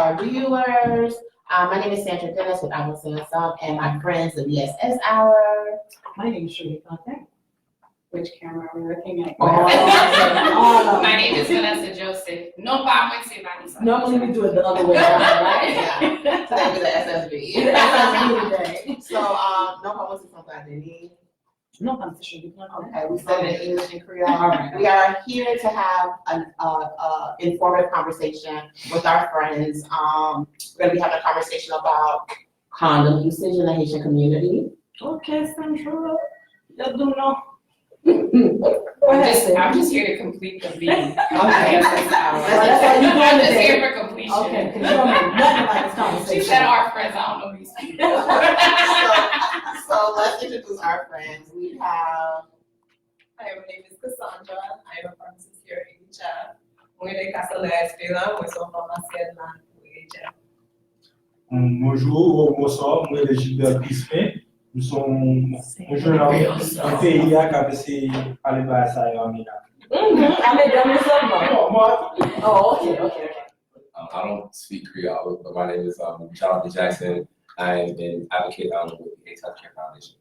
our viewers. My name is Sandra Dennis with I Will Sing a Song, and my friends, the VSS Hour. My name is Shirley Contact. Which camera are we looking at? My name is Vanessa Joseph. No problem with it. Normally we do it the other way around, right? Yeah. Today was the SSB. today. So, no problem with something I didn't. No competition. Okay, we said it in English and Creole. All right. We are here to have an informative conversation with our friends. We're going to be having a conversation about condom usage in the Haitian community. Okay, Sandra. You do know. I'm just here to complete the beat. Okay. That's I'm just here for completion. Okay, because you don't know nothing about this conversation. She said our friends, I don't know these people. So let's introduce our friends. We have. Hi, my name is Cassandra. I am a pharmacist here at Haitian. We're the Castle Espera, we're so pharmacienne là pour Haitian. Bonjour, bonsoir, moi c'est Gilbert Crispin. Nous sommes un journaliste en pays qui a passé par les bases à Amina. Oh, okay. I don't speak Creole, but my name is Jonathan Jackson. I am an advocate with the AIDS Healthcare Foundation.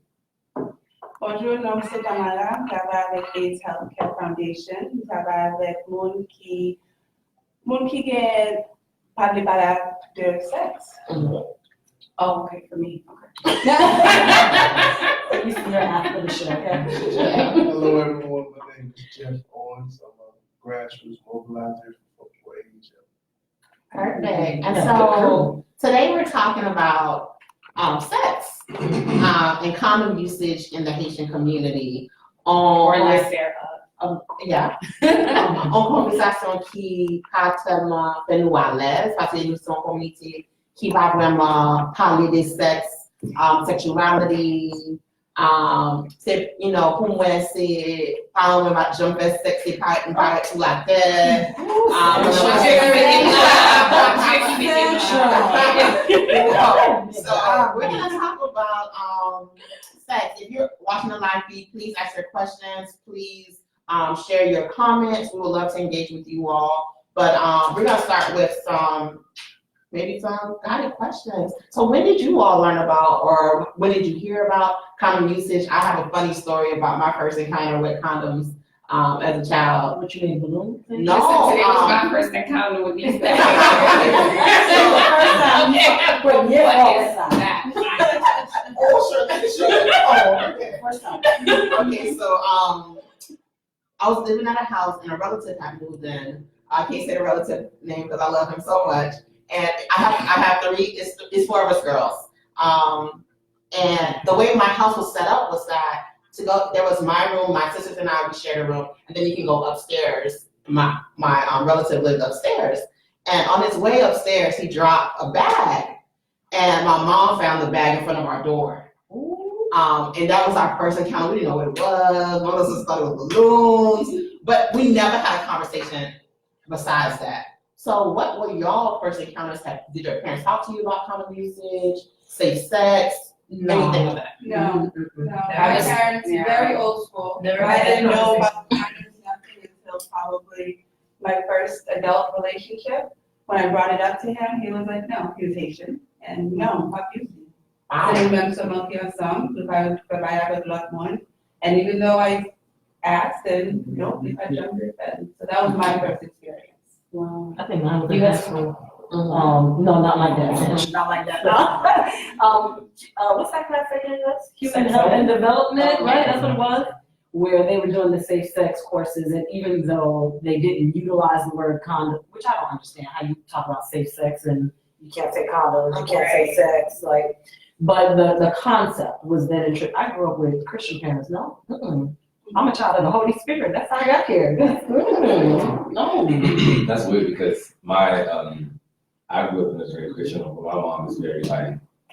Bonjour, nom c'est Tamara, je travaille avec AIDS Healthcare Foundation. Je travaille avec monde qui parle pas de sexe. Oh, okay, for me. Okay. At least you're after the show. Hello everyone, my name is Jeff Owens. I'm a grassroots mobilizer for Haitian. Perfect. And so today we're talking about sex and condom usage in the Haitian community. Or like Yeah. En conversation qui pas tellement fait nous à l'aise parce que nous sommes une communauté qui va vraiment parler de sexe, sexuality. C'est, pour moi, c'est pas un moment je me fais sexe, c'est pas une parole sous la tête. So we're going to talk about sex. If you're watching the live feed, please ask your questions. Please share your comments. We would love to engage with you all. But we're going to start with some guided questions. So when did you all learn about, or when did you hear about condom usage? I have a funny story about my first encounter with condoms as a child. What you mean, balloon? No, today was my first encounter with these things. First time. Okay, so I was living at a house and a relative had moved in. I can't say the relative name because I love him so much. And I have three, it's four of us girls. And the way my house was set up was that there was my room, my sisters and I, we shared a room, and then you can go upstairs. My relative lived upstairs. And on his way upstairs, he dropped a bag. And my mom found the bag in front of our door. And that was our first encounter. We didn't know what it was. One of us thought it was balloons. But we never had a conversation besides that. So what were y'all first encounters? Did your parents talk to you about condom usage, safe sex, anything like that? No. My parents, very old school. I didn't know about condoms nothing until probably my first adult relationship. When I brought it up to him, he was like, no, he was Haitian. And no, not using. I remember some of your songs because I have a lot more. And even though I asked, and no, if I jumped it, so that was my first experience. Wow. I think mine was in high school. No, not like that. Not like that. No. What's that class again? Human Health and Development, right? That's what it was. Where they were doing the safe sex courses, and even though they didn't utilize the word condom, which I don't understand how you talk about safe sex and you can't say condoms, you can't say sex, but the concept was then I grew up with Christian parents. No. I'm a child of the Holy Spirit. That's how I got here. No. That's weird because I grew up in a very Christian home, but my mom is very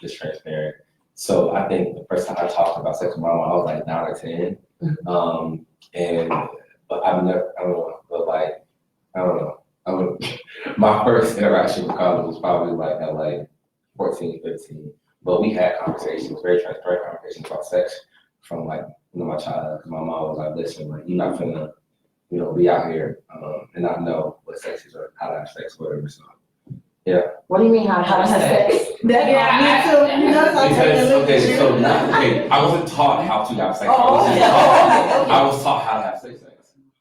just transparent. So I think the first time I talked about sex with my mom, I was like 9 or 10. But I've never, I don't know. My first interaction with condoms was probably at 14, 15. But we had conversations, very transparent conversations about sex from my childhood. My mom was like, listen, you're not finna, be out here and not know what sex is or how to have sex, whatever. So What do you mean how to have sex? Yeah, Me too. You notice I'm taking a look at you. So I wasn't taught how to have sex. Okay. I was taught how to have sex.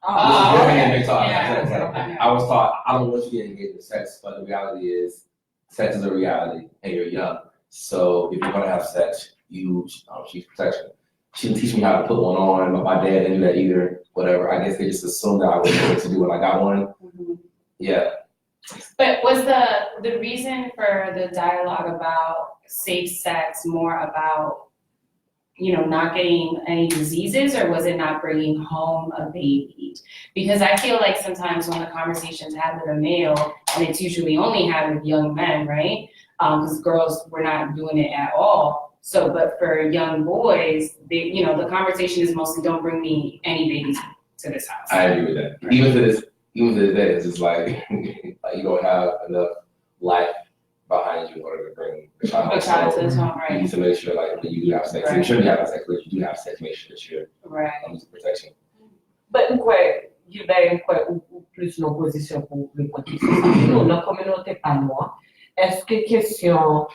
Oh, Different okay. than they taught Yeah. how to have sex. I was taught I don't want you to get engaged in sex, but the reality is, sex is a reality, and you're young. So if you're gonna have sex, she's protection. She didn't teach me how to put one on, but my dad didn't do that either. Whatever. I guess they just assumed that I was able to do when I got one. Yeah. But was the reason for the dialogue about safe sex more about, not getting any diseases, or was it not bringing home a baby? Because I feel like sometimes when the conversation's had with a male, and it's usually only had with young men, right? Because girls were not doing it at all. So, but for young boys, the conversation is mostly don't bring me any babies to this house. I agree with that. Right. Even to this day, it's just like, you don't have enough life behind you in order to bring the child to this home, You right? need to make sure that you do have sex. Right. Make sure you have sex, but if you do have sex, make sure that you're Right. under protection. But Gilbert, ou plus nos positions pour répondre à ça. Nous, dans la communauté pas moi, est-ce que question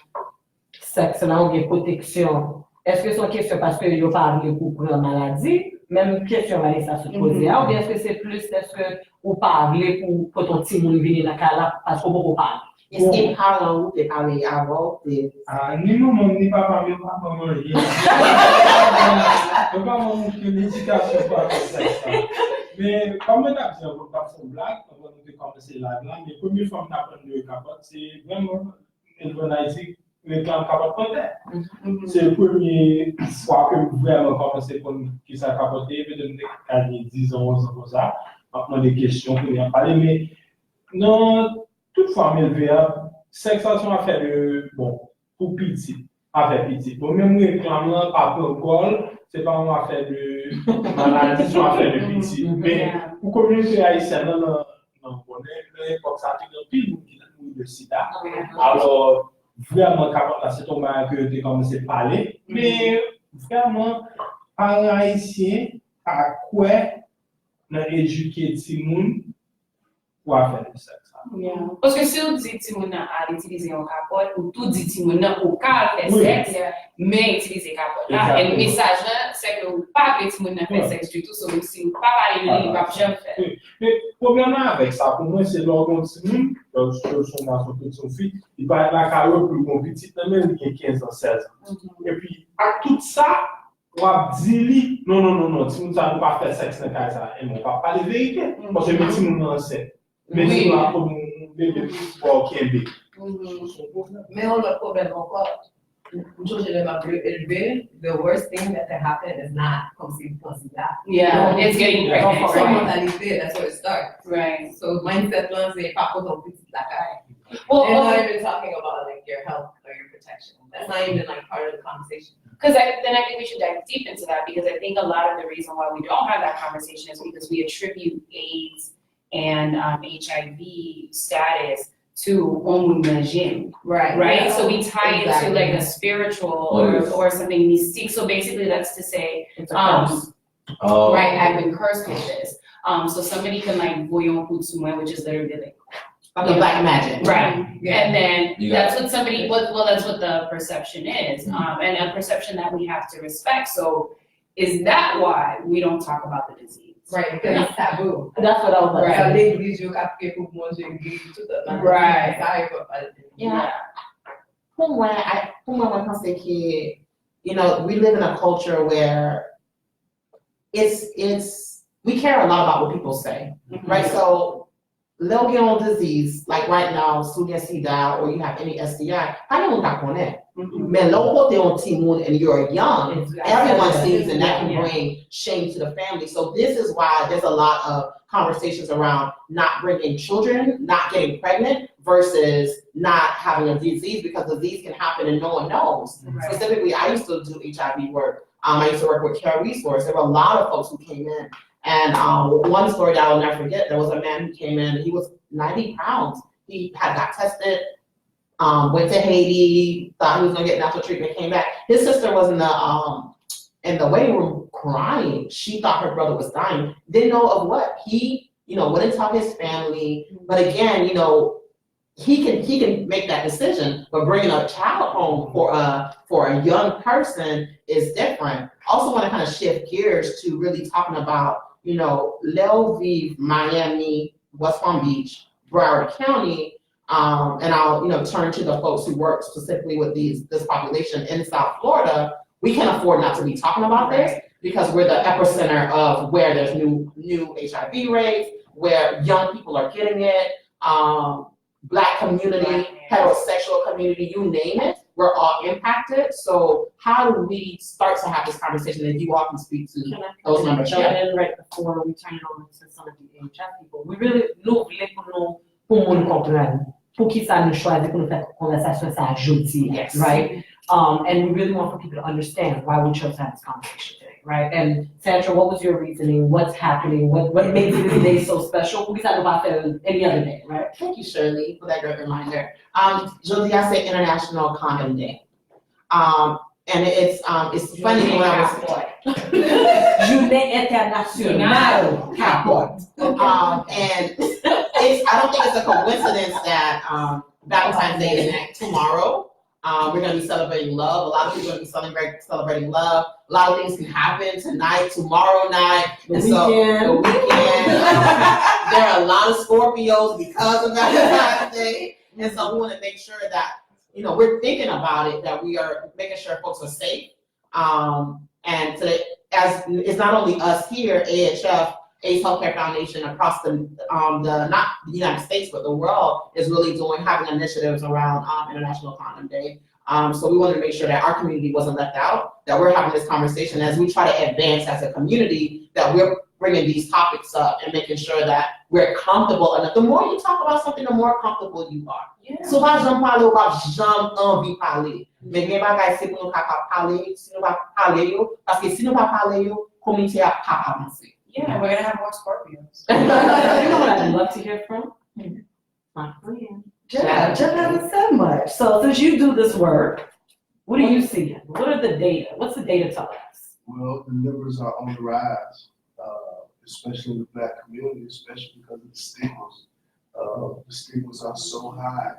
sexe là ou bien protection, est-ce que c'est une question parce que yo parle pour prendre maladie, même question va ça se poser, ou bien est-ce que c'est plus est-ce que ou parler pour ton petit monde venir dans là parce qu'on peut parler. Est-ce qu'il parle ou t'es parlé avant? Ni maman, ni papa, ni papa, ni maman, qui l'éducation pas ça. Mais comme on a dit, on va faire une blague, on va nous commencer là, mais première fois qu'on apprend le capote, c'est vraiment Haïti, le clan capote peut-être. C'est la première fois que vraiment commencé pour qui ça capoter, peut-être 10 ans, 11 ans comme ça, maintenant des questions pour y parler, mais non, toute famille élevée, sexuation a fait pour petit, avec petit. Bon, même nous réclamons pas pour col, c'est pas une affaire de maladie, c'est une affaire de petit. Mais pour communauté haïtienne, non, on est l'époque ça a été pile qui a le sida. Alors, vraiment, c'est ton mal que tu as commencé à parler, mais vraiment, parents haïtiens, à quoi éduquer tout le monde pour faire le sexe? Parce que si on dit que tu as utilisé un capote, ou tout dit que tu as au cas de sexe, mais utiliser capote là. Et le message là, c'est que vous pas que tu as fait sexe du tout, sauf que si vous ne pas parler de lui, vous ne pouvez jamais faire. Mais le problème avec ça, pour moi, c'est l'organe de monde, son garçon, son fille, il va être la carrière plus bon petit, même il y a 15 ans, 16 ans. Et puis, à tout ça, on va dire, non, si nous n'avons pas fait sexe dans le cas, et on ne va pas les vérifier, parce que le petit monde enceinte. Mais si on a pour mon bébé pour qu'il y ait Mais on a un problème encore. The worst thing that can happen is not come see that. Yeah, it's getting pregnant. Someone that is there, that's where it starts. Right. So mindset plans, they pop up with that guy. Well, They're not even talking about like your health or your protection. That's not even like part of the conversation. Because I think we should dive deep into that, because I think a lot of the reason why we don't have that conversation is because we attribute AIDS and HIV status to omumajim, Right. right? So we tie it to like a spiritual or something mystique. So basically that's to say, right, I've been cursed with this. So somebody can like voyon kutsumwe, which is literally like The black magic. right. Yeah. And then that's what somebody, well, that's what the perception is. And a perception that we have to respect. So is that why we don't talk about the disease? Right, because it's taboo. That's what I was like. Right. Yeah. Pour moi, je pense que, we live in a culture where we care a lot about what people say, right? So, they'll get on disease, like right now, SIDA, or you have any STI, I don't talk on that. Man, local they on Timoon and you're young, everyone sees, and that can bring shame to the family. So this is why there's a lot of conversations around not bringing children, not getting pregnant, versus not having a disease, because disease can happen and no one knows. Right. Specifically, I used to do HIV work. I used to work with Care Resource. There were a lot of folks who came in. And one story that I'll never forget, there was a man who came in, he was 90 pounds. He had got tested, went to Haiti, thought he was gonna get natural treatment, came back. His sister was in the waiting room crying. She thought her brother was dying. Didn't know of what. He, wouldn't tell his family. But again, he can make that decision, but bringing a child home for a young person is different. Also want to kind of shift gears to really talking about, Lil Vive, Miami, West Palm Beach, Broward County, and I'll, turn to the folks who work specifically with this population in South Florida. We can afford not to be talking about this because we're the epicenter of where there's new HIV rates, where young people are getting it, Black community, heterosexual community, you name it, we're all impacted. So how do we start to have this conversation and you all can speak to those numbers? Right before we turn it over to some of the HR people, we really nous voulons pour nous comprendre, pour qui ça nous choisit pour nous faire conversation ça jeudi, Yes. right? And we really want for people to understand why we chose to have this conversation today, right? And Sandra, what was your reasoning? What's happening? What makes this day so special? Because I know about any other day, right? Thank you, Shirley, for that great reminder. Josie, I say International Condom Day. And it's funny when I was Journée internationale capote. And I don't think it's a coincidence that Valentine's Day is tomorrow. We're gonna be celebrating love. A lot of people are gonna be celebrating love. A lot of things can happen tonight, tomorrow night, the weekend. There are a lot of Scorpios because of Valentine's Day, and so we want to make sure that we're thinking about it, that we are making sure folks are safe. And today, as it's not only us here, AHF, AIDS Healthcare Foundation across the not the United States but the world is really having initiatives around International Condom Day. So we wanted to make sure that our community wasn't left out, that we're having this conversation as we try to advance as a community, that we're bringing these topics up and making sure that we're comfortable enough. The more you talk about something, the more comfortable you are. Souvent, j'en parle ou pas, j'en envie parler. Mais bien, bagay, c'est pour nous pas parler, si nous pas parler, parce que si nous pas parler, communauté a pas avancer. Yeah, we're gonna have more Scorpios. You know what I'd love to hear from? My friend. Jeff hasn't said much. So since you do this work, what are you seeing? What are the data? What's the data tell us? Well, the numbers are on the rise, especially in the Black community, especially because of the stigmas. The stigmas are so high. I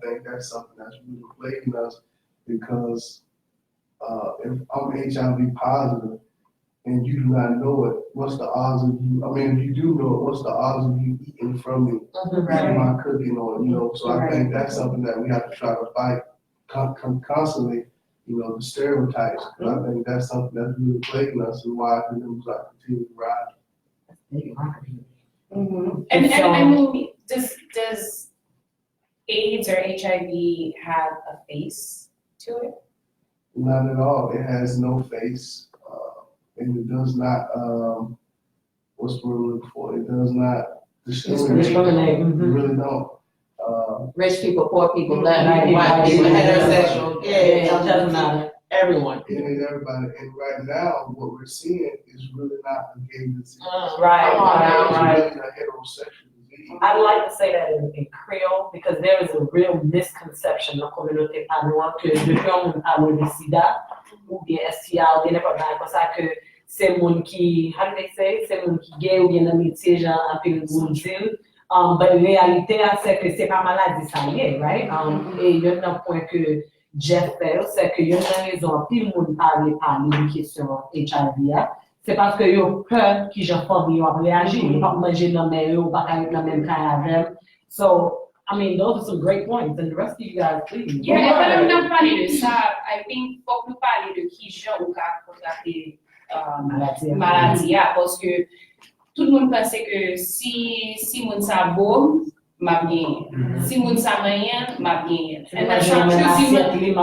think that's something that's really plaguing us because if I'm HIV positive, and you do not know it, what's the odds of you, if you do know it, what's the odds of you eating from me, eating my cooking on, so I think that's something that we have to try to fight constantly, the stereotypes, because I think that's something that's really plaguing us and why the numbers are continuing to rise. And I mean, does AIDS or HIV have a face to it? Not at all, it has no face. And it does not, what's the word we're looking for? It does not discriminate. Mm-hmm. You really don't. Rich people, poor people, Black people, white people, heterosexual, it doesn't matter. Everyone. It is everybody. And right now, what we're seeing is really not a gay disease. Right. It's really a heterosexual disease. I'd like to say that in Creole because there is a real misconception dans la communauté panoise que depuis on a le sida ou bien STI ou bien n'importe quoi comme ça que c'est mon qui, how do they say, c'est mon qui gay ou bien amitié genre un peu le dire. But la réalité c'est que c'est pas maladie ça y est, right? Et il y a un point que Jeff fait, c'est qu'il y a une raison puis le monde parle de question HIV. C'est parce que yo peur qui j'en famille ont réagi, ils pas manger dans mes ou pas aller dans même cas avec. So I mean, those are some great points, and the rest of you guys, please. Yeah, et quand on parle de ça, I think faut que nous parler de qui j'en ou contracter maladie, parce que tout le monde pense que si moun sa beau, m'a bien. Si moun sa moyen, m'a bien. And that's not true.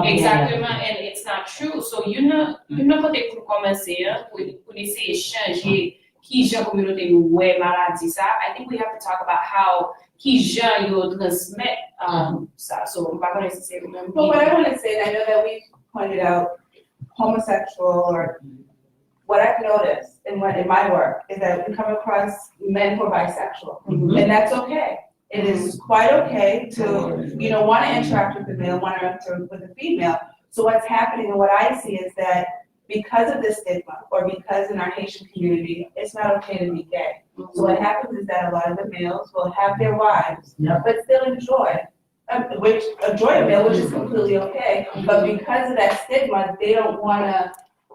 Exactement, and it's not true. So you know côté pour commencer pour essayer changer qui j'en communauté nous ouais maladie ça. I think we have to talk about how qui j'en you transmit ça. So I'm not going to say remember. But what I want to say, and I know that we pointed out homosexual or what I've noticed in my work is that we come across men who are bisexual, and that's okay. It is quite okay to, want to interact with the male, want to interact with the female. So what's happening and what I see is that because of this stigma or because in our Haitian community, it's not okay to be gay. So what happens is that a lot of the males will have their wives, but still enjoy which a joint meal, which is completely okay, but because of that stigma, they don't wanna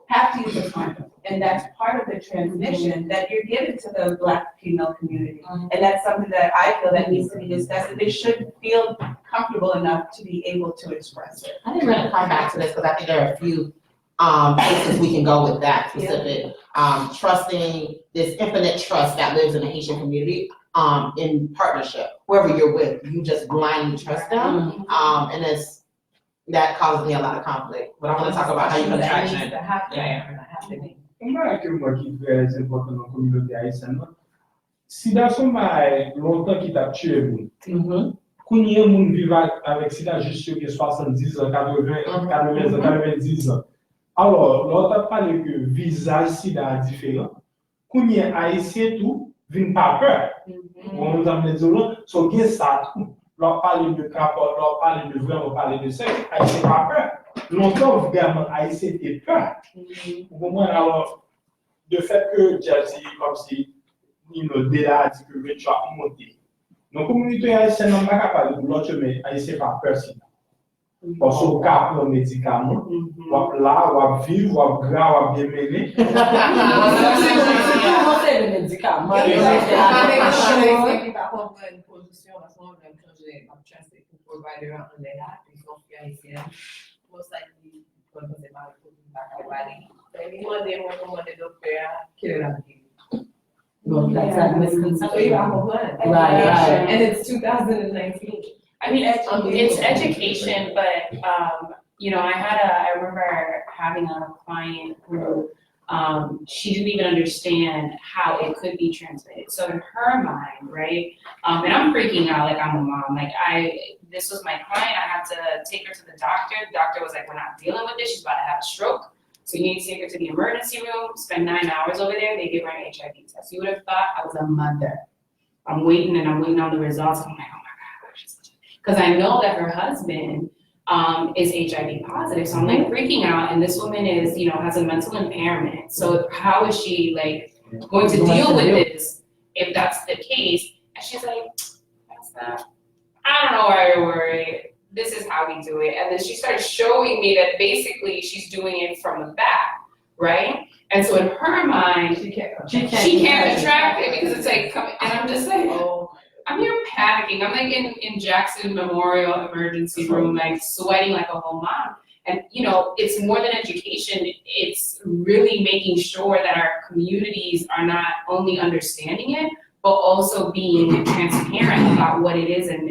have to use a condom. And that's part of the transmission that you're giving to the Black female community. And that's something that I feel that needs to be discussed, and they should feel comfortable enough to be able to express it. I think we're gonna come back to this, because I think there are a few places we can go with that specific. Trusting this infinite trust that lives in the Haitian community, in partnership, whoever you're with, you just blindly trust them. And that causes me a lot of conflict. But I wanna talk about how you contraction. Mwen ke mwen ki très important dans la communauté haïtienne, si garçon m'a longtemps qui t'a tué moun, kounye moun vive avec sida juste sur 70 ans, 80 ans, 90 ans. Alors, l'autre a parlé que visage sida différent, kounye haïtien tout, vin pas peur. On nous a dit là, so gen ça tout. Leur parler de capote, leur parler de vraiment parler de sexe, haïtien pas peur. Longtemps, vraiment, haïtien était peur. Pour moi, alors, le fait que j'ai dit comme si, déjà dit que le choix monté. Donc, la communauté haïtienne n'est pas capable de l'autre, mais haïtien pas peur. Parce qu'on cap nos médicaments, on là, on vivre, on gras, on bien mêlé. C'est le médicament. Provider out in the app, ils sont haïtiens. Most likely, quand on s'est parlé pour une bac à Wally, mais moi, des mots comme des docteurs, qui est la vie. Well, that's a misconception. So you have a plan. Right. And it's 2019. I mean, it's education, but, you know, I remember having a client who, she didn't even understand how it could be transmitted. So in her mind, right, and I'm freaking out like I'm a mom. Like this was my client, I had to take her to the doctor. The doctor was like, we're not dealing with this, she's about to have a stroke. So you need to take her to the emergency room, spend 9 hours over there, they give her an HIV test. You would have thought I was a mother. I'm waiting on the results. I'm like, oh my gosh. Because I know that her husband is HIV positive. So I'm like freaking out, and this woman is, you know, has a mental impairment. So how is she like going to deal with this if that's the case? And she's like, that's that. I don't know why you're worried. This is how we do it. And then she started showing me that basically she's doing it from the back, right? And so in her mind, she can't contract it because it's like coming, and I'm just like, oh. I'm here panicking. I'm like in Jackson Memorial Emergency Room, like sweating like a whole mom. And you know, it's more than education. It's really making sure that our communities are not only understanding it, but also being transparent about what it is and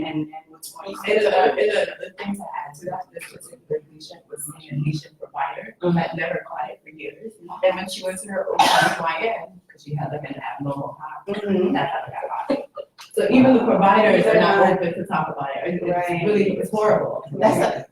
what's going on. And the thing to add to that, this particular patient was seeing a Haitian provider who had never client for years. And when she went to her OBGYN, because she had like an abnormal heart, that's how it got hot. So even the providers are not open to talk about it. It's horrible. And that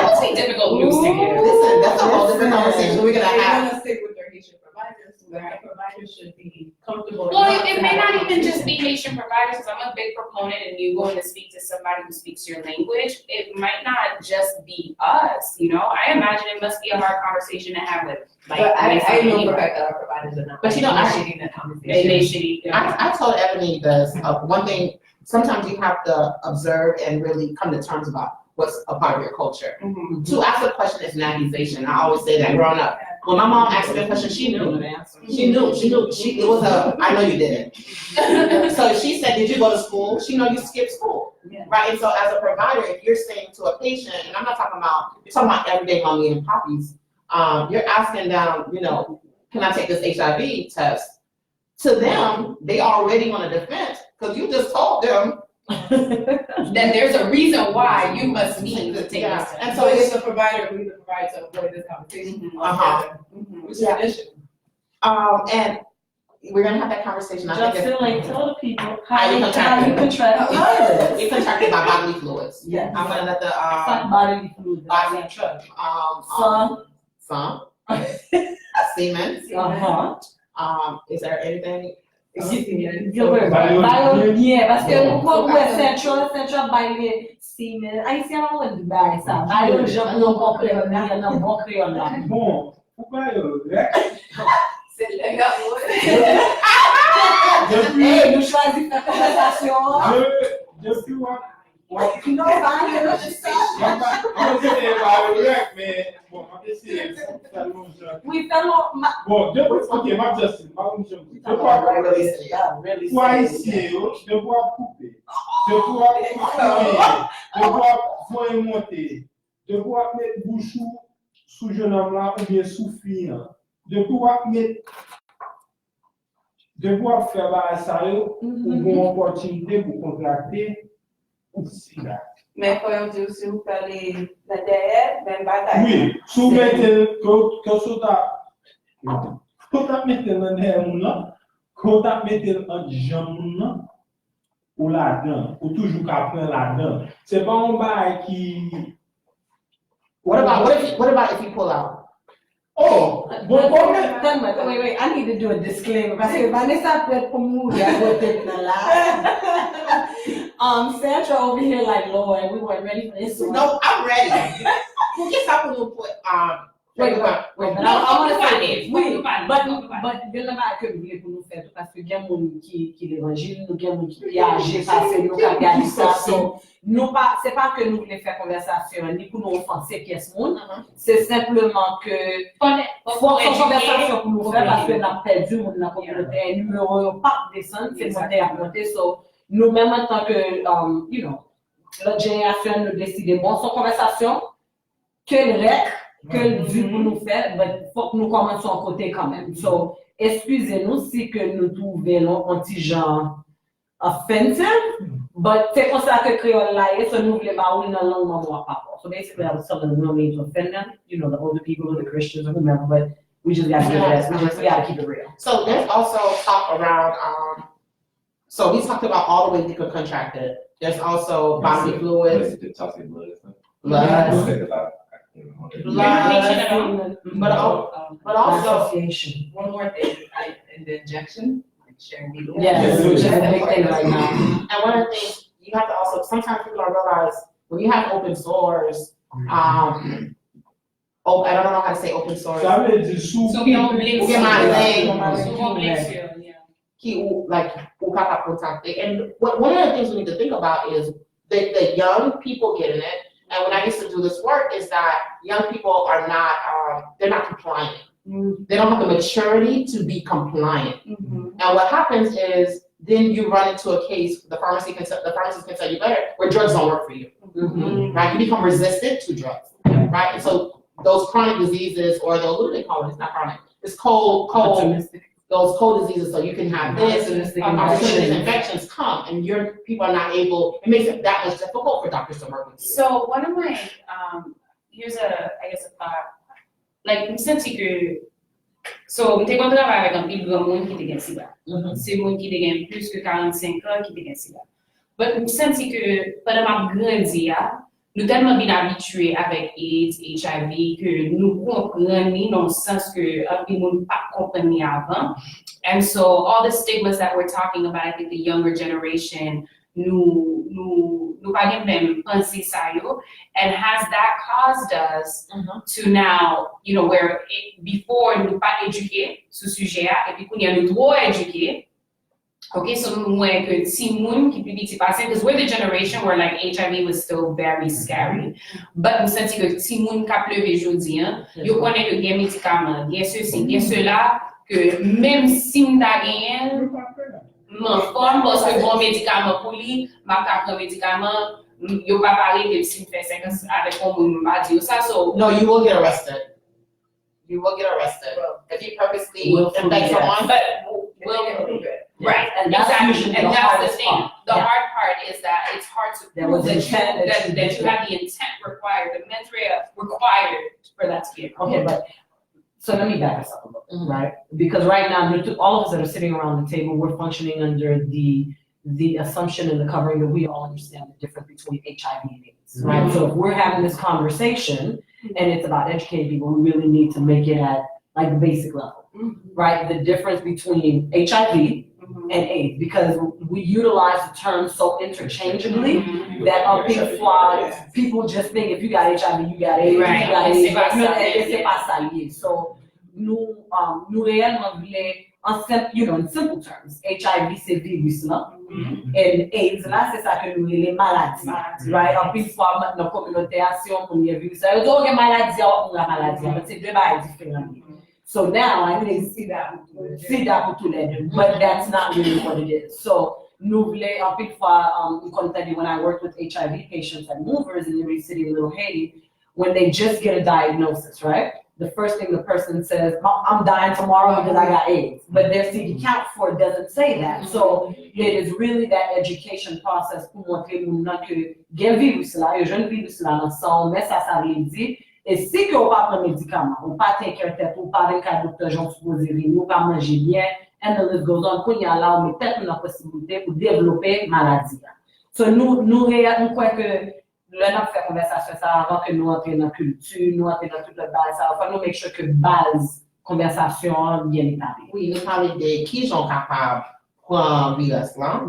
must be difficult news to hear. Listen, that's a whole different conversation we're gonna have. They're gonna stick with their Haitian providers, so their providers should be comfortable. Well, it may not even just be Haitian providers, because I'm a big proponent and you going to speak to somebody who speaks your language, it might not just be us, you know? I imagine it must be a hard conversation to have with, like, but I know for a fact that our providers are not. But you know, initiating that conversation. They should, I told Ebony this, one thing, sometimes you have to observe and really come to terms about what's a part of your culture. To ask a question is an accusation. I always say that growing up. When my mom asked me a question, she knew. It was I know you didn't. So she said, did you go to school? She know you skipped school. Right? And so as a provider, if you're saying to a patient, and I'm not talking about, you're talking about everyday mommy and poppies, you're asking them, you know, can I take this HIV test? To them, they already want a defense, because you just told them that there's a reason why you must need to take this. And so it's the provider who the provider to avoid this conversation. Which is an issue. And we're gonna have that conversation. Justin, like, tell the people how you contract the virus. It's contracted by bodily fluids. Yes. I'm gonna let the Bodily fluids. Semen. Is there anything? Yeah, parce que central baile semen. Haïtien on dit bail ça. Bail je non comprendre non bon créole là. Bon, pourquoi C'est légal. Nous choisissons la conversation. Depuis No, I I'm gonna say about the rec, man. Bon, I'm just saying, we fell off. bon, ok, ma Justin, ma mission. Kwa ici, de pouvoir couper, de pouvoir couper, de pouvoir faire monter, de pouvoir mettre bouchou sous jeune homme là ou bien sous fille, de pouvoir mettre, de pouvoir faire la salle ou une opportunité pour contracter aussi là. Mais quand on dit aussi, vous faites la derrière, même bataille. Oui, sous mettez que ça quand tu mettez dans derrière là, quand tu mettez en jambe là ou là-dedans, ou toujours qu'après là-dedans. C'est pas un bail qui. What about if you pull out? Oh, bon, Wait, I need to do a disclaimer. Parce que Vanessa peut pour mourir à côté de là. Sandra over here like, Lord, we weren't ready for this one. No, I'm ready. Who gets up when you put Wait, but I want to say this. Oui, but de la manière que nous voulons pour nous faire, parce que il y a des gens qui l'évangile, nous avons des gens qui agissent, parce que nous avons gardé ça. C'est pas que nous voulons faire conversation, ni pour nous offenser pièce monde. C'est simplement que faut faire conversation pour nous faire, parce que nous avons perdu la communauté, un numéro pas descendre, c'est monter à monter. So, nous-mêmes en tant que, la génération nous décide, bon, son conversation, que le rec, que le but pour nous faire, il faut que nous commençons à côté quand même. So, excusez-nous si que nous trouvons un petit genre offensive, but c'est pour ça que créole là est, so nous voulons pas ou dans la langue maman papa. So basically, I was telling them no need to offend them, the older people or the Christians or whomever, but we just gotta keep it we gotta keep it real. So there's also talk around, so we talked about all the ways you could contract it. There's also bodily fluids. But also, Association. One more thing, in the injection, like sharing needles. Yes, which is a big thing right now. and one of the things you have to also, sometimes people don't realize when you have open sores, I don't know how to say open sores. Ça veut dire sous. Souvent blessure. Souvent blessure, yeah. Who got contacted. And one of the things we need to think about is the young people getting it. And when I used to do this work, is that young people are not, they're not compliant. They don't have the maturity to be compliant. And what happens is then you run into a case, the pharmacist can tell you better, where drugs don't work for you. Right? You become resistant to drugs. Right? And so those chronic diseases, or what do they call it? It's not chronic. It's cold. Those cold diseases, so you can have this, opportunistic infections come, and your people are not able, it makes it that much difficult for doctors to work with you. So one of my, here's a thought, like, since you could, so, mwen te kon travay avèk an pil grand moun ki te gen sida. Se moun ki te gen plus que 45 ans ki te gen sida. But mwen senti que, pendant ma grandi ya, nous tellement bien habitués avec AIDS, HIV, que nous comprenons dans le sens que nous ne pas comprendre avant. And so all the stigmas that we're talking about, I think the younger generation, nous pas même penser ça yo. And has that caused us to now, where before nous pas éduqués sur ce sujet, et puis qu'on y a nous trop éduqués. Okay, so when que si moun qui peut biti passer, because we're the generation where like HIV was still very scary, but nous senti que si moun ka pleuve jodi, yo connaît que gen médicament, gen ceci, gen cela, que même si m'ta gen, m'en forme parce que bon médicament pour lui, m'a ka prend médicament, yo pas parler de si m'fait 5 ans avec un moun m'a dit ça, so. No, you will get arrested. You will get arrested if you purposely infect someone. But right, and that's the thing. The hard part is that it's hard to prove that you have the intent required, the mens rea required for that to be. Okay, but so let me back us up a little, right? Because right now, all of us that are sitting around the table, we're functioning under the assumption and the covering that we all understand the difference between HIV and AIDS, right? So if we're having this conversation and it's about educating people, we really need to make it at like the basic level, right? The difference between HIV and AIDS, because we utilize the term so interchangeably that on big flaws, people just think if you got HIV, you got AIDS, Right. you got AIDS, c'est pas ça lié. So nous réellement voulons in simple terms, HIV c'est virus là, et AIDS là c'est ça que nous les maladies, right? En plus fois dans la communauté si on connaît virus, ça veut dire que maladie ou la maladie, c'est deux bails différents. So now I need to see that pour tous les deux, but that's not really what it is. So nous voulons en plus fois when I worked with HIV patients and movers in every city in Little Haiti, when they just get a diagnosis, right? The first thing the person says, I'm dying tomorrow because I got AIDS. But their CD count for doesn't say that. So it is really that education process pour montrer aux gens que gen virus là, il y a un virus là dans sang, mais ça veut dire. Et si que on pas prendre médicament, on pas t'inquiéter tête, on pas un docteur Jean supposé venir, on pas manger bien, and the list goes on. Qu'on y a là, on met peut-être une possibilité pour développer maladie. So nous croit que là, on fait conversation ça avant que nous entrions dans la culture, nous entrions dans toute la base, ça va nous make sure que base conversation bien établie. Oui, nous parlons de qui sont capables prendre virus là.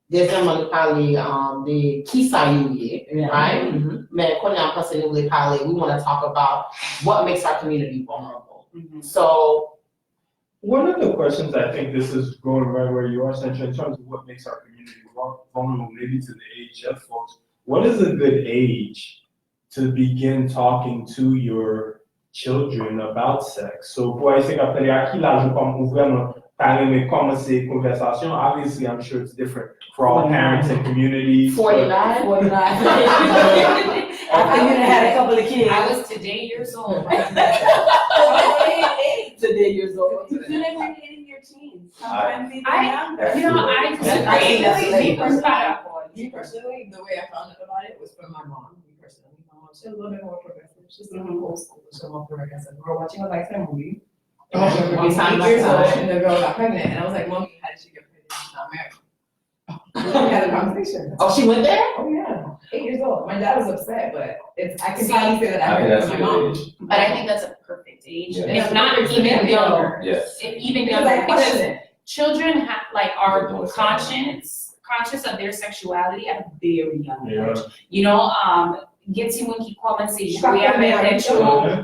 Deuxièmement, nous parlons de qui ça y est, right? Mais quand on a pensé nous voulons parler, we want to talk about what makes our community vulnerable. So, one of the questions I think this is going right where you are, Central, in terms of what makes our community vulnerable, maybe to the AHF folks, what is a good age to begin talking to your children about sex? So, pour essayer d'appeler à qui l'âge comme vraiment parler commencer conversation, obviously I'm sure it's different for all parents and communities. 49. 49. I think you had a couple of kids. I was today years old. Today years old. You feel like we're hitting your teens. Sometimes even younger. I disagree. Me personally, the way I found out about it was from my mom. Me personally, my mom, she's a little bit more progressive. She's a little old school, she's more progressive. We were watching a Lifetime movie. And she was 8 years old, and the girl got pregnant, and I was like, Mommy, how did she get pregnant? She's not married. We had a conversation. Oh, she went there? Oh yeah, 8 years old. My dad was upset, but I can finally say that I heard it from my mom. But I think that's a perfect age, Yeah. if not even younger. Yes. Even younger, because children are conscious of their sexuality at a very young age. You know, get someone qui commence à jouer avec des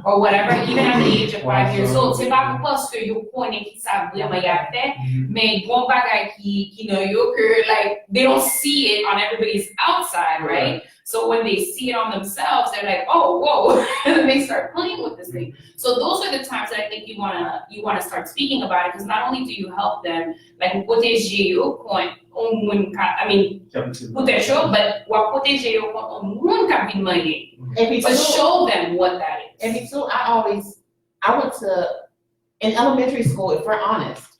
or whatever, even at the age of 5 years old. C'est pas parce que yo connais qui savent vraiment y a fait, mais bon bagay qui know yo que like they don't see it on everybody's outside, right? So when they see it on themselves, they're like, oh, whoa, and they start playing with this thing. So those are the times that I think you wanna start speaking about it, because not only do you help them, like protéger yo point I mean, protection, but what protéger yo point can be money. To show them what that is. And me too, I went to, in elementary school, if we're honest,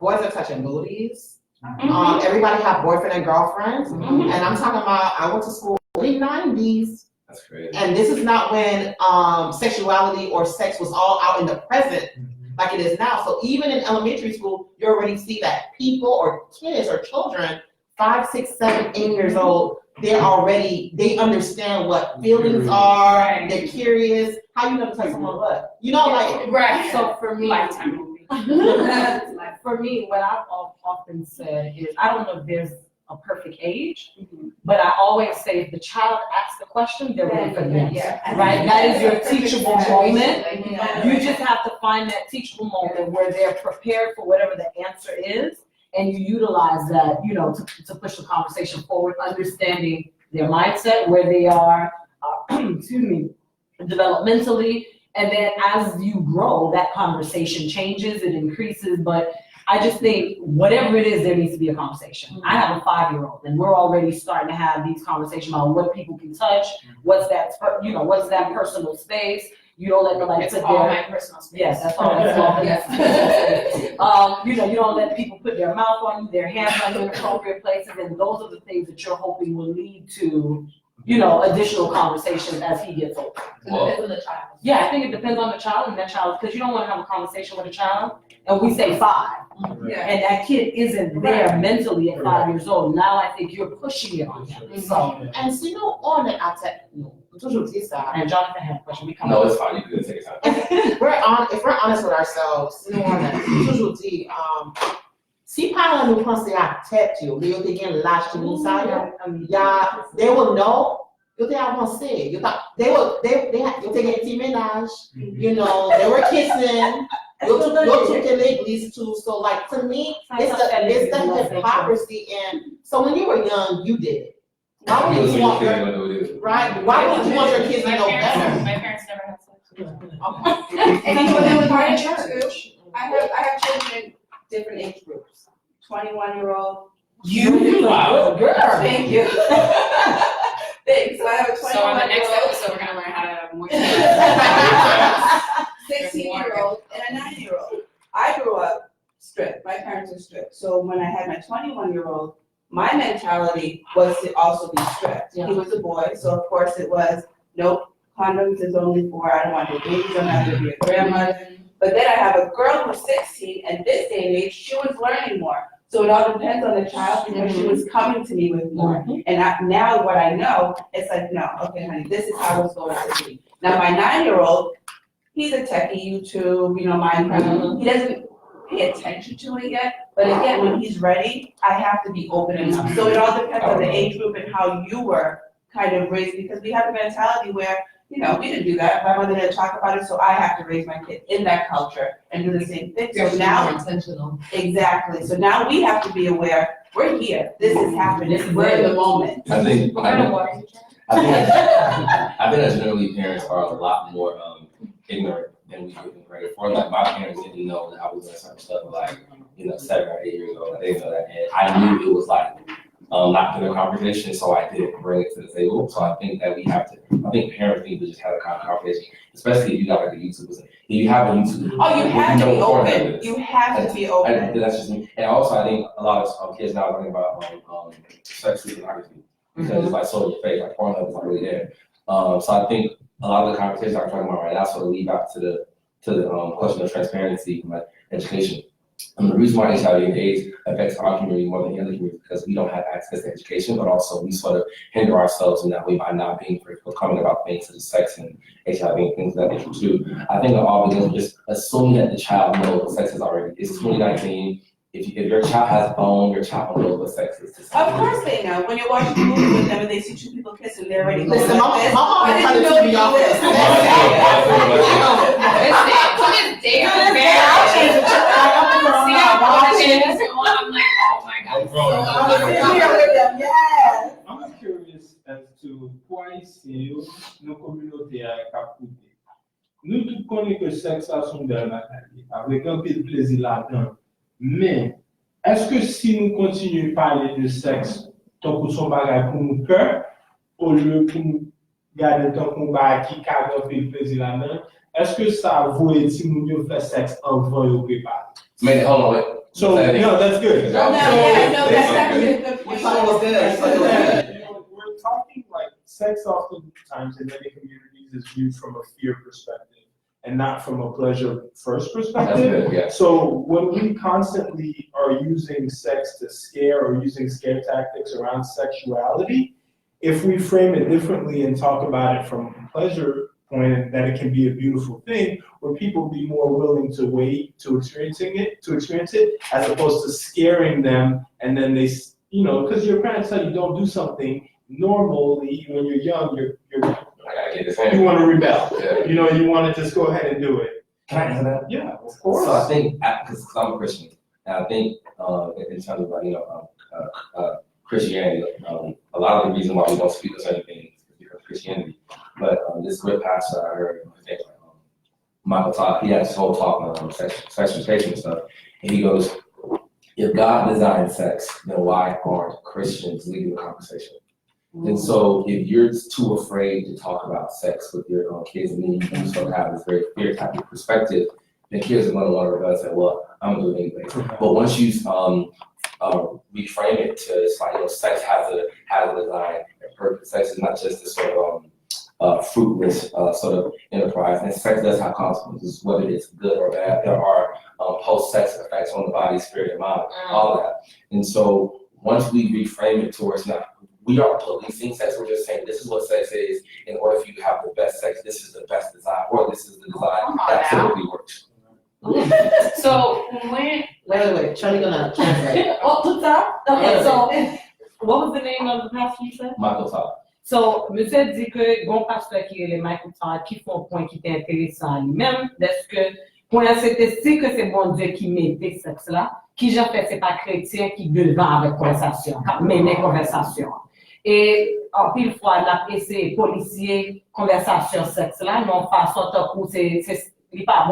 boys are touching booties. Everybody have boyfriend and girlfriends. And I'm talking about, I went to school in the 90s. That's crazy. And this is not when sexuality or sex was all out in the present like it is now. So even in elementary school, you already see that people or kids or children, 5, 6, 7, 8 years old, they understand what feelings are, they're curious. How you never touch someone but? You know, like, right. So for me, Lifetime movie. For me, what I've often said is, I don't know if there's a perfect age, but I always say if the child asks the question, they're ready for the answer, right? That is your teachable moment. You just have to find that teachable moment where they're prepared for whatever the answer is, and you utilize that, you know, to push the conversation forward, understanding their mindset, where they are, developmentally, and then as you grow, that conversation changes, it increases, but I just think whatever it is, there needs to be a conversation. I have a 5-year-old, and we're already starting to have these conversations about what people can touch, what's that personal space. You don't let nobody put all their my personal space. Yes, that's all. That's all. Yes. You don't let people put their mouth on you, their hands on you in appropriate places, and those are the things that you're hoping will lead to, additional conversations as he gets older. It depends on the child. Yeah, I think it depends on the child and that child, because you don't want to have a conversation with a child, and we say 5. Yeah. And that kid isn't there mentally at 5 years old. Now I think you're pushing it on him. So, and sinon, on est à tête, toujours dit ça. and Jonathan had a question. We come No, it's fine. You can take your time. If we're honest with ourselves, sinon on est toujours dit, si parents nous pensent à tête, mais ils ont gagné l'âge de nous ça, they will know. They avancé. They gagné petit ménage. They were kissing. L'autre que l'église too. So like to me, it's the hypocrisy. And so when you were young, you did it. Why would you want your right? Why would you want your kids to know better? My parents never had sex. And you know what they would part of too? I have children in different age groups. 21-year-old. Wow, girl. Thank you. Thanks. So I have a 21-year-old. So on the next episode, we're gonna learn how to have more. 16-year-old and a 9-year-old. I grew up strict. My parents are strict. So when I had my 21-year-old, my mentality was to also be strict. Yeah. He was a boy, so of course it was, nope, condoms is only for, I don't want your babies, I'm not gonna be a grandmother. But then I have a girl who's 16, and this day and age, she was learning more. So it all depends on the child because she was coming to me with more. And now what I know, it's like, no, okay, honey, this is how it's going to be. Now my 9-year-old, he's a techie, YouTube, Minecraft. He doesn't pay attention to it yet, but again, when he's ready, I have to be open enough. So it all depends on the age group and how you were kind of raised, because we have a mentality where, we didn't do that. My mother didn't talk about it, so I have to raise my kid in that culture and do the same thing. So now, intentional. exactly. So now we have to be aware, we're here, this is happening, we're in the moment. I think What kind of water did you I think that generally parents are a lot more ignorant than we give them credit for. Like my parents didn't know that I was doing certain stuff like 7 or 8 years old. They didn't know that, and I knew it was like not in a conversation, so I didn't bring it to the table. So I think that I think parents need to just have a conversation, especially if you got like a YouTuber. If you have a YouTuber, Oh, you have to be open. You have to be open. That's just me. And also, I think a lot of kids now are learning about sex with pornography because it's like so in your face, like Pornhub is not really there. So I think a lot of the conversations I'm talking about right now sort of lead back to the question of transparency and like education. And the reason why HIV and AIDS affects our community more than the other community is because we don't have access to education, but also we sort of hinder ourselves in that way by not being forthcoming about things such as sex and HIV and things of that nature too. I think it all begins with just assuming that the child knows what sex is already. It's 2019. If your child has a phone, your child knows what sex is. Of course they know. When you're watching a movie with them and they see two people kissing, they're already going Listen, like this. my mom I turned didn't the TV know off. you did I'm curious as to why c'est nos communautés à Capouté. Nous tous connaissons que le sexe a son dernier avec un peu de plaisir là-dedans. Mais est-ce que si nous continuons à parler de sexe, tant que son bagage pour nous peur, au lieu pour nous garder tant qu'on va qui a un peu de plaisir là-dedans, est-ce que ça vaut si nous mieux faire sexe avant de préparer? Man, hold on, wait. So, no, that's good. No, that's actually a good point. We're talking like sex oftentimes in many communities is viewed from a fear perspective and not from a pleasure first perspective. That's good, yeah. So when we constantly are using sex to scare or using scare tactics around sexuality, if we frame it differently and talk about it from a pleasure point, that it can be a beautiful thing, where people be more willing to wait to experience it, as opposed to scaring them, and then they, because your parents tell you don't do something normally when you're young, you want to rebel. Yeah. You want to just go ahead and do it. Can I answer that? Yeah, of course. So I think, because I'm a Christian, and I think in terms of Christianity, a lot of the reason why we don't speak of certain things is because of Christianity. But this great pastor I heard, Michael Todd, he had this whole talk on sex education and stuff, and he goes, if God designed sex, then why aren't Christians leading the conversation? And so if you're too afraid to talk about sex with your kids, and then you sort of have this very fear type of perspective, then kids are going to want to rebel and say, well, I'm going to do it anyway. But once you reframe it to, it's like, sex has a design and purpose. Sex is not just this sort of fruitless sort of enterprise, and sex does have consequences, whether it's good or bad. There are post-sex effects on the body, spirit, and mind, all of that. And so once we reframe it towards not, we aren't policing sex, we're just saying this is what sex is. In order for you to have the best sex, this is the best design, or this is the design that typically works. So when Wait, Charlie gonna translate. Up to top? Okay, so what was the name of the pastor you said? Michael Todd. So, monsieur dit que bon pasteur qui est le Michael Todd qui font un point qui était intéressant lui-même, parce que Point c'était si que c'est bon Dieu qui mettait sexe là, qui j'en fait c'est pas chrétien qui devant avec conversation, mener conversation. Et en pile fois là c'est policier conversation sexe là, non façon tant que c'est pas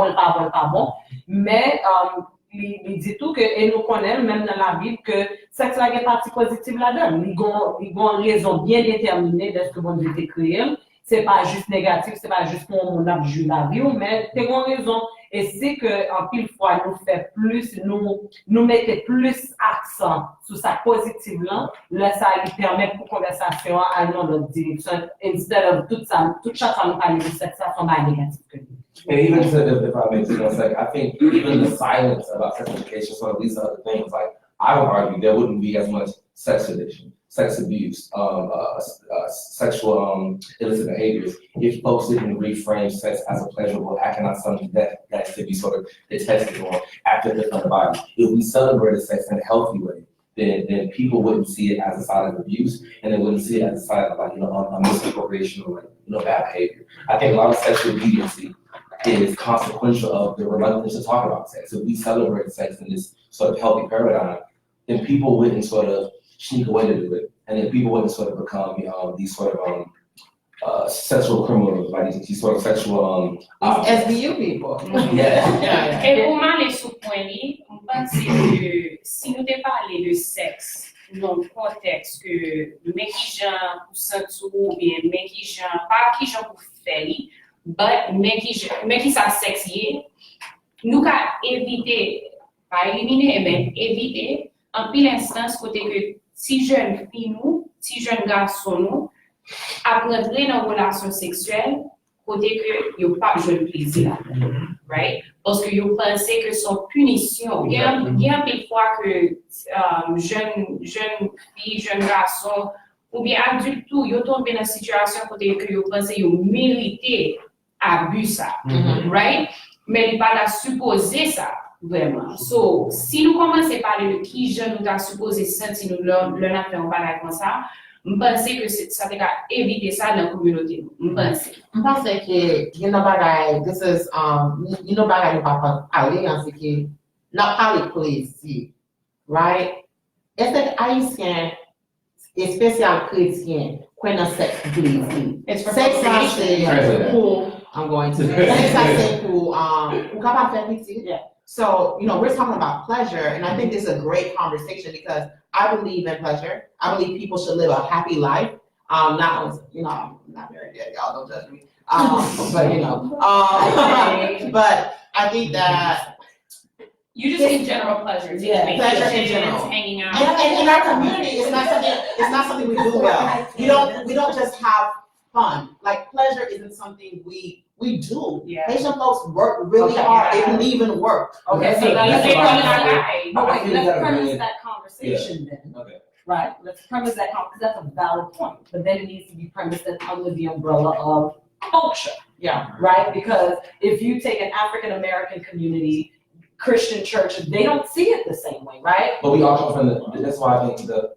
bon, mais il dit tout que et nous connaissons même dans la Bible que sexe là est partie positive là-dedans. Il y a une raison bien déterminée de ce que bon Dieu a créé. C'est pas juste négatif, c'est pas juste pour mon abjure la vie, mais c'est une raison. Et c'est que, en pile fois, nous mettons plus accent sur sa positive là, ça lui permet pour conversation à aller dans l'autre direction, instead of toute chaque fois nous parler de sexe, ça sont pas négatif que nous. And even if I may take a second, I think even the silence about sex education, some of these other things, like I would argue there wouldn't be as much sex addiction, sex abuse, sexual illicit behaviors if folks didn't reframe sex as a pleasurable act and not something that could be sort of detested or after the body. If we celebrated sex in a healthy way, then people wouldn't see it as a sign of abuse, and they wouldn't see it as a sign of like a misappropriation or bad behavior. I think a lot of sexual deviancy is consequential of the reluctance to talk about sex. If we celebrate sex in this sort of healthy paradigm, then people wouldn't sort of sneak away to do it, and then people wouldn't sort of become these sort of sexual criminals, like these sort of sexual SBU people. Yeah. Et pour moi, les sous-points, on pense que si nous devons parler de sexe dans le contexte que mais qui gens pour sentir ou bien mais qui gens pas qui gens pour faire, mais qui ça sexy, nous qu'à éviter, pas éliminer, mais éviter en pile instance côté que si jeune fille nous, si jeune garçon nous, apprendre dans une relation sexuelle, côté que yo pas jeune plaisir, right? Parce que yo pensez que son punition, il y a des fois que jeune fille, jeune garçon, ou bien adulte tout, yo tombe dans une situation côté que yo pensez yo mérité abus ça, right? Mais il pas la supposer ça. Vraiment. So, si nous commençons à parler de qui je nous a supposé sentir nous le n'a fait un bagage comme ça, je pense que ça va éviter ça dans la communauté. Je pense que, this is, bagay nous pas parler, c'est que, not parler police, right? Est-ce que Haïtien, et spécial chrétien, qu'on a sex please? Sex c'est pour, I'm going to, sex c'est pour capable faire plaisir. Yeah. So, we're talking about pleasure, and I think this is a great conversation because I believe in pleasure. I believe people should live a happy life. Not only, I'm not married yet, y'all don't judge me. But I think that you just in general pleasure. Yeah, pleasure in general. Hanging out. And in our community, it's not something we do well. We don't just have fun. Like pleasure isn't something we do. Yeah. Haitian folks work really hard. They believe in work. Okay, so let's premise that conversation then. Okay. Right? Let's premise that because that's a valid point. But then it needs to be premised under the umbrella of culture. Yeah. Right? Because if you take an African American community, Christian churches, they don't see it the same way, right? But we all come from that's why I think the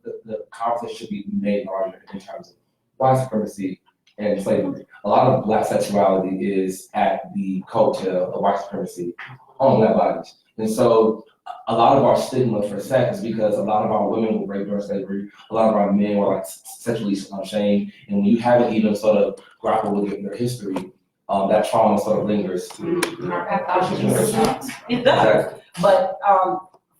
conversation should be made larger in terms of white supremacy and slavery. A lot of Black sexuality is at the coattail of white supremacy on Black bodies. And so a lot of our stigma for sex is because a lot of our women were raped during slavery, a lot of our men were like sexually shamed, and when you haven't even sort of grappled with their history, that trauma sort of lingers. It does. But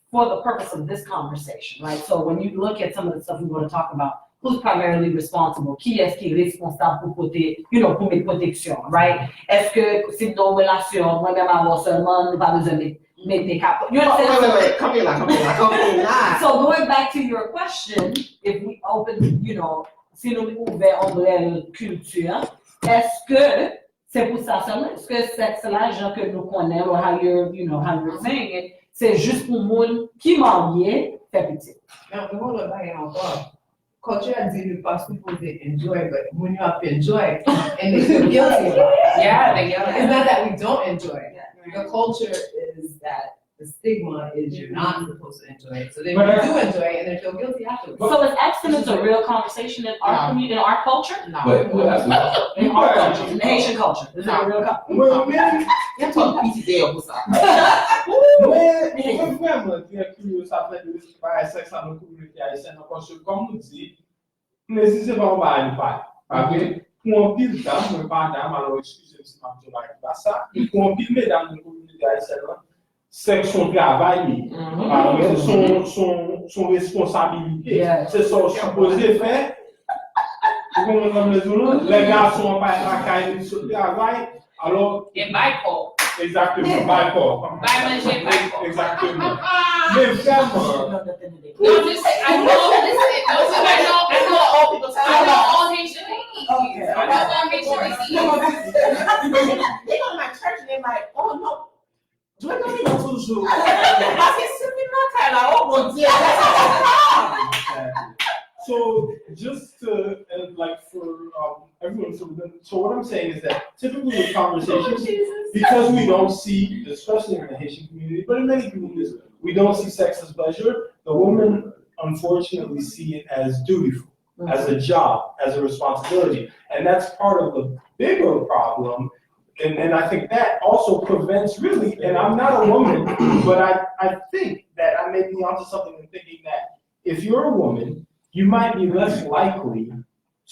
for the purpose of this conversation, right? So when you look at some of the stuff we want to talk about, who's primarily responsible? Qui est-ce qui est responsable pour mettre protection, right? Est-ce que c'est nos relations, moi-même avoir seulement, nous pas besoin de mettre des capots? You understand? Wait, come here. So going back to your question, if we open, si nous ouvrons ombrelle culture, est-ce que c'est pour ça seulement? Est-ce que c'est là, genre que nous connaissons, or how you're saying it, c'est juste pour monde qui marié, fait petit? Non, mais on va pas encore. Culture and the past people they enjoy, but when you have to enjoy and they feel guilty about it. Yeah, they get It's not that we don't enjoy. Yeah. The culture is that the stigma is you're not supposed to enjoy it. So then But you do enjoy it and then feel guilty afterwards. So is abstinence a real conversation in our community, in our culture? No. But as we, In our culture, in the Haitian culture, is it a real conversation? Well, men, You're talking PTD ou ça. men vraiment très curieux ça fait de par sexe dans la communauté haïtienne parce que comme nous dit, mais si c'est pas mal pas. Parce que pour un pile dame, moi pas dame alors excusez-moi si je ne pas ça, pour un pile mesdames dans la communauté haïtienne, sexe son travail, son responsabilité, c'est son supposé faire. Vous comprenez les garçons pas la caille sur le travail, alors Et bico. exactement, pas Manger bico. exactement. Mais vraiment, No, I'm just saying, I know, listen, I know all people talk about all Haitian ladies. I know all Haitian ladies. They go to my church and they're like, oh no. Je vais donner dans toujours. Parce que c'est une là, oh mon Dieu. so just to like for everyone, so what I'm saying is that typically with conversations, because we don't see, especially in the Haitian community, but in many communities, we don't see sex as pleasure. The women unfortunately see it as dutiful, as a job, as a responsibility, and that's part of the bigger problem. And I think that also prevents really, and I'm not a woman, but I think that I may be onto something in thinking that if you're a woman, you might be less likely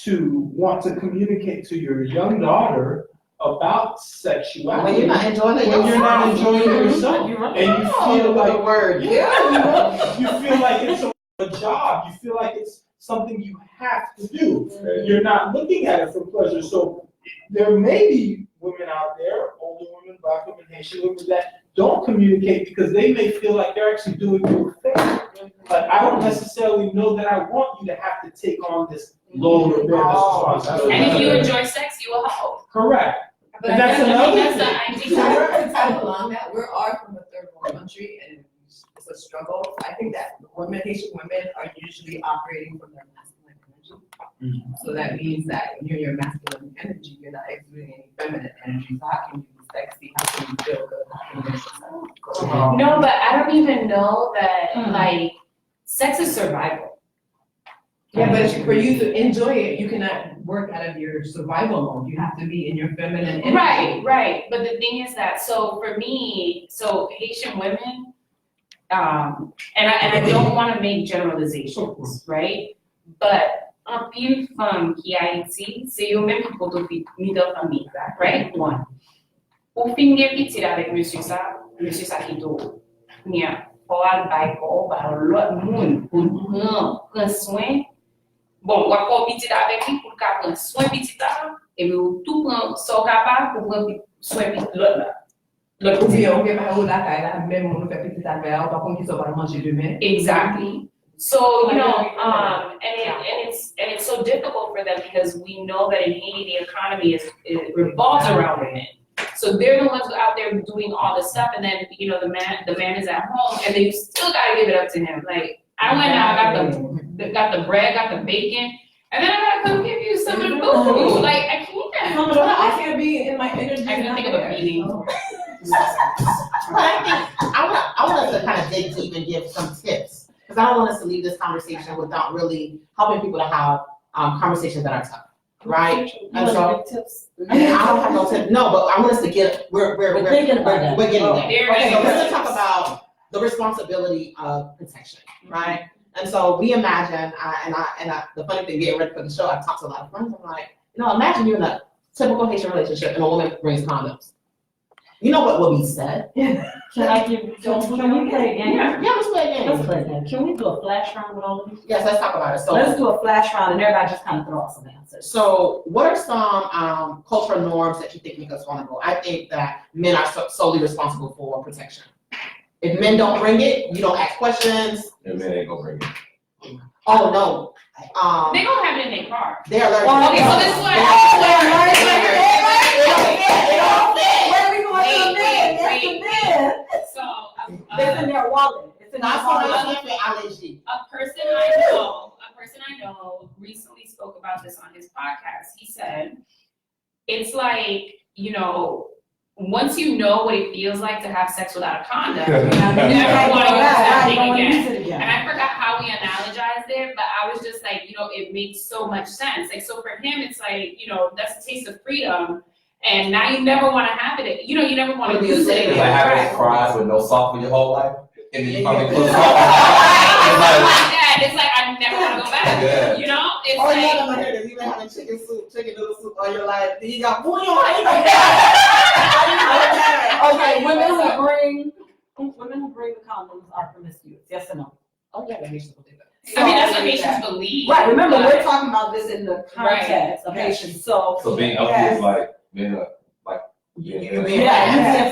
to want to communicate to your young daughter about sexuality. When you're not enjoying it when you're not enjoying it yourself, yourself. and you feel like the word. you feel like it's a job. You feel like it's something you have to do. You're not looking at it for pleasure. So there may be women out there, older women, Black women, Haitian women, that don't communicate because they may feel like they're actually doing you a favor. But I don't necessarily know that I want you to have to take on this load or bear this responsibility. And if you enjoy sex, you will help. Correct. But And that's another That's thing. the idea. to tag along that, we're all from a third world country and it's a struggle. I think that women, Haitian women are usually operating from their masculine energy. So that means that when you're in your masculine energy, you're not exuding any feminine energy. So how can you be sexy? How can you feel good? How can you make yourself go? No, but I don't even know that, like, sex is survival. Yeah, but for you to enjoy it, you cannot work out of your survival mode. You have to be in your feminine energy. Right. But the thing is that, so for me, so Haitian women, and I don't want to make generalizations, right? But un pile femme qui a Haïti, c'est yo même qui poto middle famille, right? One. Ou fin gen petit avec monsieur sa qui do, nia, pour al bay ko, ba l'autre moun, pour prendre soin. Bon, ou encore petit avec lui pour qu'à prendre soin petit là, et puis tout prend son capable pour prendre soin petit l'autre là. L'autre Ou bien, côté. on peut pas rouler la caille là, même on fait petit affaire, par contre, qui sont pas manger demain. Exactly. So, you know, and it's so difficult for them because we know that in Haiti the economy it revolves around women. So they're the ones who are out there doing all this stuff, and then you know the man is at home, and then you still gotta give it up to him. Like I went out, got the bread, got the bacon, and then I gotta come give you some of the food. Like I can't. I can't be in my energy. I can think of a meeting. But I want us to kind of dig deep and give some tips. Because I don't want us to leave this conversation without really helping people to have conversations that are tough, right? And so, I don't have no tips. No, but I want us to get. We're thinking about that. We're getting there. Okay, So let's talk about the responsibility of protection, right? And so we imagine, the funny thing, getting ready for the show, I talked to a lot of friends. I'm like, imagine you're in a typical Haitian relationship and a woman brings condoms. You know what will be said? Can we play a game? Yeah, let's play a game. Let's play a game. Can we do a flash round with all of you? Yes, let's talk about it. So Let's do a flash round and everybody just kind of throw out some answers. So what are some cultural norms that you think make us vulnerable? I think that men are solely responsible for protection. If men don't bring it, you don't ask questions. and men ain't gonna bring it. Oh, no. They gonna have it in their car. They're allergic. Okay, so this is what. So It's in their wallet. It's in their wallet. a person I know recently spoke about this on his podcast. He said, it's like, once you know what it feels like to have sex without a condom, you Right, never want to use that you don't thing wanna again. use it again. And I forgot how we analogized it, but I was just like, it makes so much sense. Like, so for him, it's like, that's a taste of freedom. And now you never want to have it. You never want to use it It's again. like having Right. fries with no salt for your whole life, and then you finally put salt. It's like that. It's like I never want to go back. Yeah. It's Oh, like. yeah, my head is even having chicken noodle soup all your life. Then you got bouillon. Okay, women who bring the condoms are promiscuous, yes or no? Oh, yeah, that makes people do that. I mean, that's what Haitians believe. Right, remember, but- we're talking about this in the context of Haitians, so. So being healthy is like being You Yeah, you being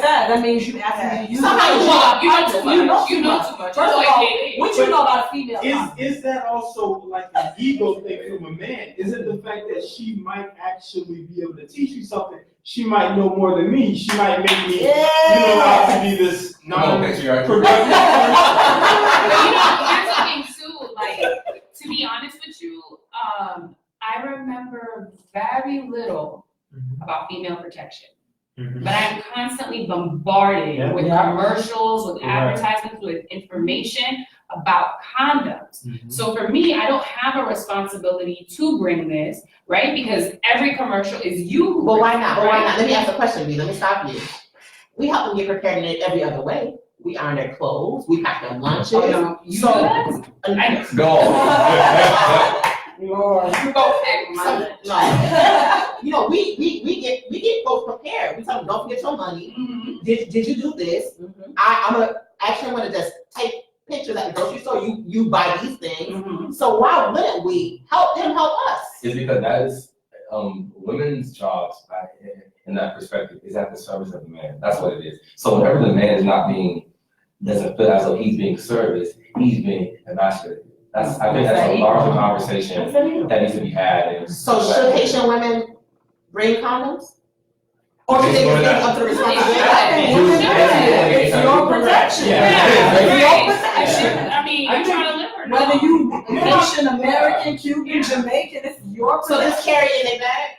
fat, that means you actually use. Sometimes you know too much. You know too much. First of all, what you know about a female condom? Is that also like an ego thing from a man? Is it the fact that she might actually be able to teach you something? She might know more than me. She might make me, out to be this non-productive person. Here's the thing too, like, to be honest with you, I remember very little about female protection. But I'm constantly bombarded with commercials, with advertisements, with information about condoms. So for me, I don't have a responsibility to bring this, right? Because every commercial is you. But why not? Let me ask a question, B. Let me stop you. We help them get prepared in every other way. We iron their clothes. We pack their lunches. You do that? Go. Lord. We get folks prepared. We tell them, don't forget your money. Did you do this? I'm gonna just take pictures at the grocery store. You buy these things. So why wouldn't we help them help us? It's because that is women's jobs in that perspective is at the service of the man. That's what it is. So whenever the man is doesn't feel as though he's being serviced, he's being emasculated. I think that's a larger conversation that needs to be had. So should Haitian women bring condoms? Or should they just give up to the responsibility? It's your protection. It's your protection. I mean, you're trying to live or not? Whether you Haitian, American, Cuban, Jamaican, it's your So protection. just carry it in their bag?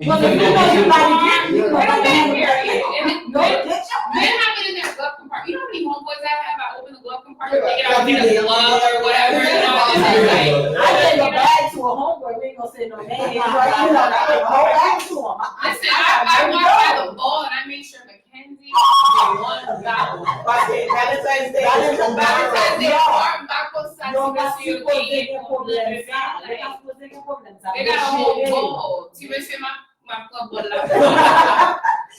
Well, if you know you might get, you They don't might carry it. go get your. Men have it in their glove compartment. You know how many homeboys I have? I open the glove compartment, take it out, get a glove or whatever, and it's like, I gave a bag to a homeboy, we ain't gonna say no name, right? You know, I gave a whole bag to him. listen, I walked by the ball and I made sure Mackenzie did one bottle. Valentine's Day. Valentine's Day, our bacos, Yo, salsa, casi and pues they they got a whole bowl. See what I'm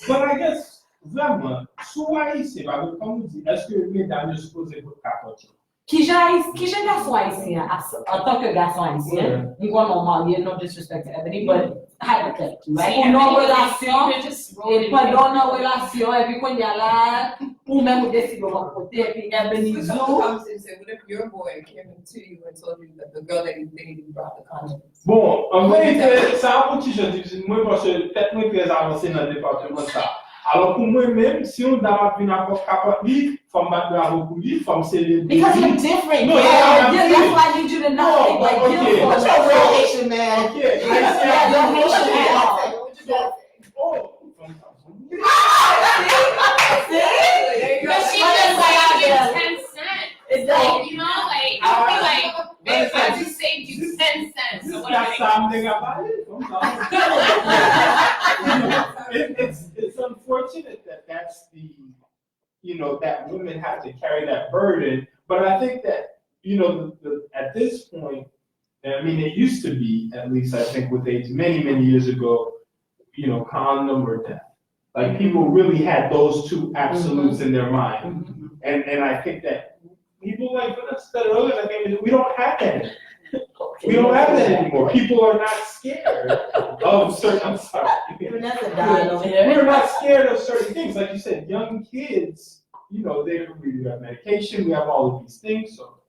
But I guess, vraiment, sou haïtien, comme on dit, est-ce que mesdames sont supposées pour capoter? Qui j'ai garçon haïtien, en tant que garçon haïtien, you go normal, you no disrespect to Ebony, but hypothetically, right? Ou non relation, et pendant nos relations, et puis quand il y a là, ou même ou décide de côté, et puis Ebony So Zou. what if your boy came to you and told you that the girl that you dated brought the condoms? Bon, en vérité, ça a un petit chose difficile. Moi, parce que peut-être moi très avancé dans le département ça. Alors pour moi-même, si on a une apport capote, il faut me battre la roue pour lui, il faut me célébrer. Because you're different. No, Yeah, yeah, that's why I need you to not think like okay. guilt. What's your real Haitian man? Okay, Yeah, your Haitian man. Oh. But she just like give 10 cents. It's Like, like, I'll be like, babe, I just saved you 10 cents. So what am It's unfortunate that that's that women have to carry that burden. But I think that, at this point, I mean, it used to be, at least I think with age, many, many years ago, condom or death. Like people really had those two absolutes in their mind. And I think that people like us said earlier, we don't have that. We don't have that anymore. People are not scared of certain. I'm sorry. We're not scared of certain things. Like you said, young kids, we have medication, we have all of these things. So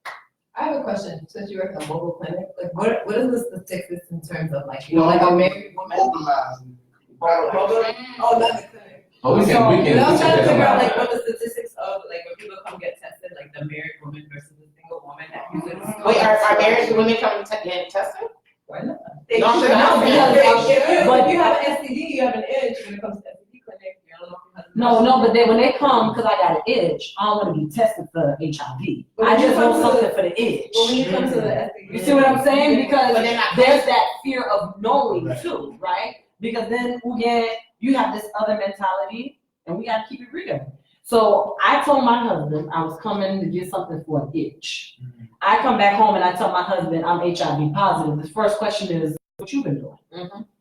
I have a question. Since you work at a mobile clinic, like what is the statistics in terms of like a married woman? Mobilizing. Oh, not the clinic. Oh, we can. I was trying to figure out like what the statistics of like when people come get tested, like the married woman versus the single woman that uses. Wait, are married women coming to get tested? Why not? No, because If you have an STD, you have an itch when it comes to STD clinic. You don't know if you No, but then when they come, because I got an itch, I don't want to be tested for HIV. I just want something for the itch. But when you come to the You see what I'm saying? Because But they're not- there's that fear of knowing too, right? Because then again, you have this other mentality, and we got to keep it real. So I told my husband I was coming to get something for an itch. I come back home and I tell my husband I'm HIV positive. The first question is, what you been doing?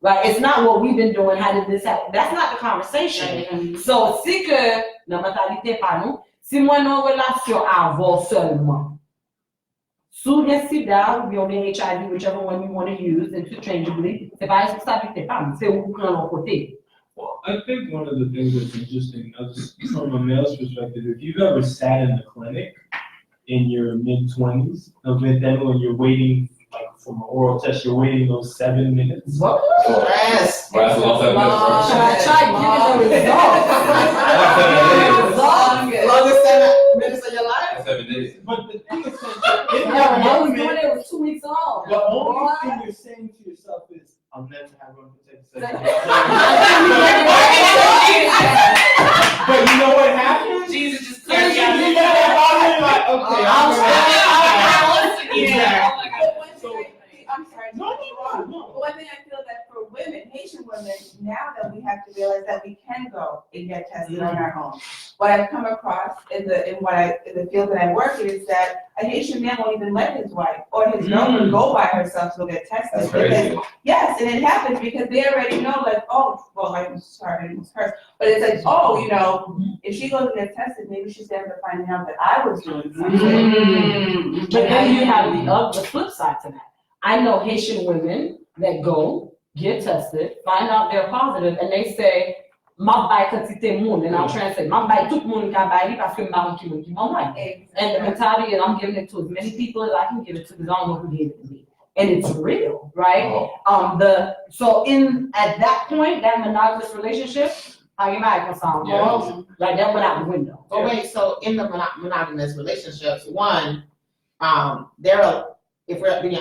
Right? It's not what we've been doing. How did this happen? That's not the conversation. So si que nan mentalite pa nou, si mwen nan relasyon avon seulement, sou gen sida ou bien gen HIV, whichever one you want to use interchangeably, se pa responsabilite pa mwen, se ou pran l'an kote. Well, I think one of the things that's interesting, from a male's perspective, if you've ever sat in the clinic in your mid-20s, and then when you're waiting, like from an oral test, you're waiting those 7 minutes. What? Yes. Well, that's a long time. Try to give it the results. Longest 7 minutes of your life. That's 7 days. But the thing is, When I was doing it, it was 2 weeks long. the only thing you're saying to yourself is, I'll never have one protected sex. But you know what happens? Jesus just You cleared get me that out and like, okay, Yeah. I'm sorry. No. But one thing I feel that for women, Haitian women, now that we have to realize that we can go and get tested on our own. What I've come across in the field that I work in is that a Haitian man won't even let his wife or his girlfriend go by herself to go get tested. That's crazy. Because, yes, and it happens because they already know, like, oh, well, I'm sorry, it was hers. But it's like, oh, you know, if she goes and gets tested, maybe she's able to find out that I was doing something. But then you have the flip side to that. I know Haitian women that go, get tested, find out they're positive, and they say, ma bay quantité moun, and I'll translate, ma bay tout moun ka bay li parce que m'ba ki moun ki m'en way. And the mentality, and I'm giving it to as many people as I can give it to, because I don't know who gave it to me. And it's real, right? So at that point, that monogamous relationship, I get my consent. Yeah. Like that went out the window. But wait, so in the monogamous relationships, one, if we're being